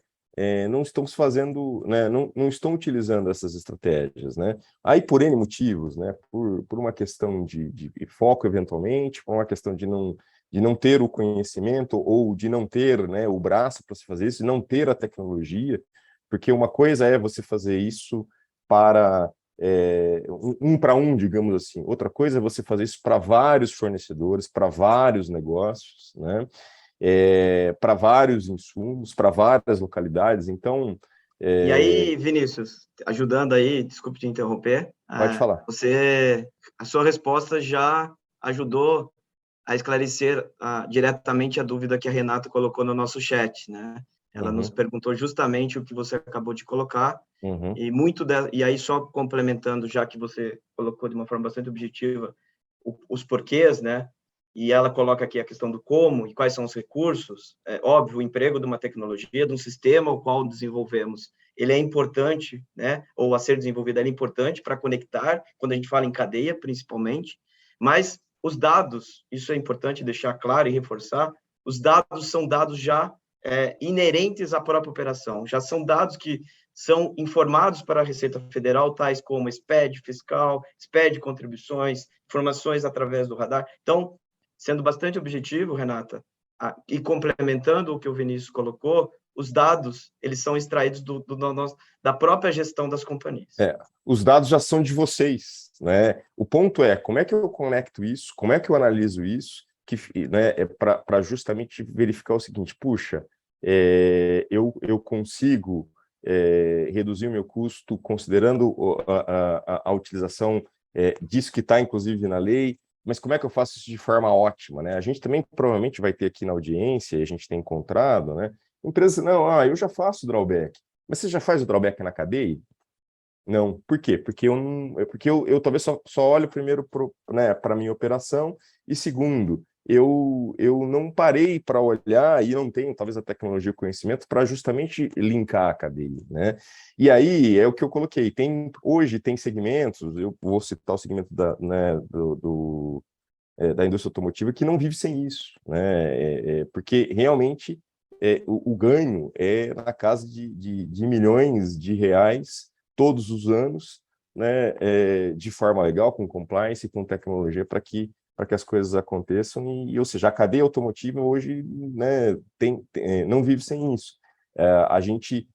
não estão fazendo, né, não estão utilizando essas estratégias, né? Aí, por N motivos, né, por uma questão de foco, eventualmente, por uma questão de não ter o conhecimento ou de não ter, né, o braço para se fazer isso, de não ter a tecnologia, porque uma coisa é você fazer isso para um para um, digamos assim. Outra coisa é você fazer isso para vários fornecedores, para vários negócios, né? Para vários insumos, para várias localidades. Então, E aí, Vinícius, ajudando aí, desculpe te interromper, pode falar. a sua resposta já ajudou a esclarecer diretamente a dúvida que a Renata colocou no nosso chat, né? Ela nos perguntou justamente o que você acabou de colocar, e aí só complementando, já que você colocou de uma forma bastante objetiva os porquês, né? E ela coloca aqui a questão do como e quais são os recursos. É óbvio, o emprego de uma tecnologia, de um sistema o qual desenvolvemos, ele é importante, né? Ou a ser desenvolvido, ele é importante para conectar, quando a gente fala em cadeia, principalmente, mas os dados, isso é importante deixar claro e reforçar, os dados são dados já inerentes à própria operação, já são dados que são informados para a Receita Federal, tais como SPED fiscal, SPED contribuições, informações através do radar. Então, sendo bastante objetivo, Renata, e complementando o que o Vinícius colocou, os dados, eles são extraídos da própria gestão das companhias. Os dados já são de vocês, né? O ponto é, como é que eu conecto isso, como é que eu analiso isso, né, para justamente verificar o seguinte, puxa, eu consigo reduzir o meu custo considerando a utilização disso que está, inclusive, na lei, mas como é que eu faço isso de forma ótima, né? A gente também provavelmente vai ter aqui na audiência, e a gente tem encontrado, né? Empresas, não, eu já faço drawback. Mas você já faz o drawback na cadeia? Não. Por quê? Porque eu talvez só olho primeiro para a minha operação, e segundo, eu não parei para olhar e não tenho talvez a tecnologia e o conhecimento para justamente linkar a cadeia, né? E aí é o que eu coloquei. Hoje tem segmentos, eu vou citar o segmento da indústria automotiva que não vive sem isso, né? Porque realmente o ganho é na casa de milhões de reais todos os anos, né, de forma legal, com compliance, com tecnologia, para que para que as coisas aconteçam, ou seja, a cadeia automotiva hoje, né, não vive sem isso. A gente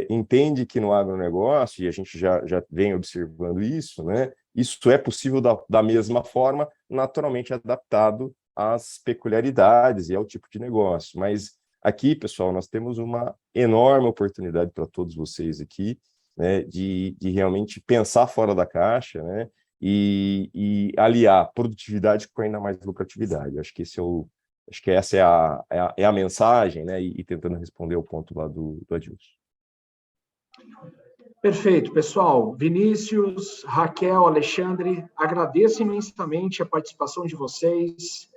entende que no agronegócio, e a gente já vem observando isso, né, isso é possível da mesma forma, naturalmente adaptado às peculiaridades e ao tipo de negócio. Mas aqui, pessoal, nós temos uma enorme oportunidade para todos vocês aqui, né, de realmente pensar fora da caixa, né, e aliar produtividade com ainda mais lucratividade. Acho que essa é a mensagem, né, e tentando responder o ponto lá do Adilson. Perfeito, pessoal. Vinícius, Raquel, Alexandre, agradeço imensamente a participação de vocês.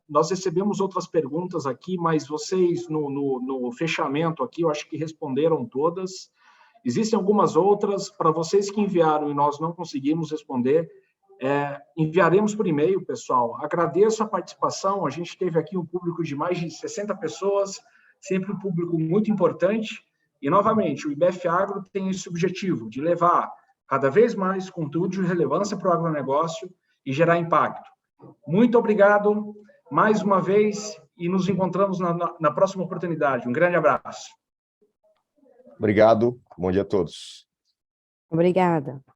Nós recebemos outras perguntas aqui, mas vocês, no fechamento aqui, eu acho que responderam todas. Existem algumas outras, para vocês que enviaram e nós não conseguimos responder, enviaremos por e-mail, pessoal. Agradeço a participação, a gente teve aqui um público de mais de 60 pessoas, sempre um público muito importante. E, novamente, o IBF Agro tem esse objetivo de levar cada vez mais conteúdo de relevância para o agronegócio e gerar impacto. Muito obrigado mais uma vez e nos encontramos na próxima oportunidade. Um grande abraço. Obrigado, bom dia a todos. Obrigada.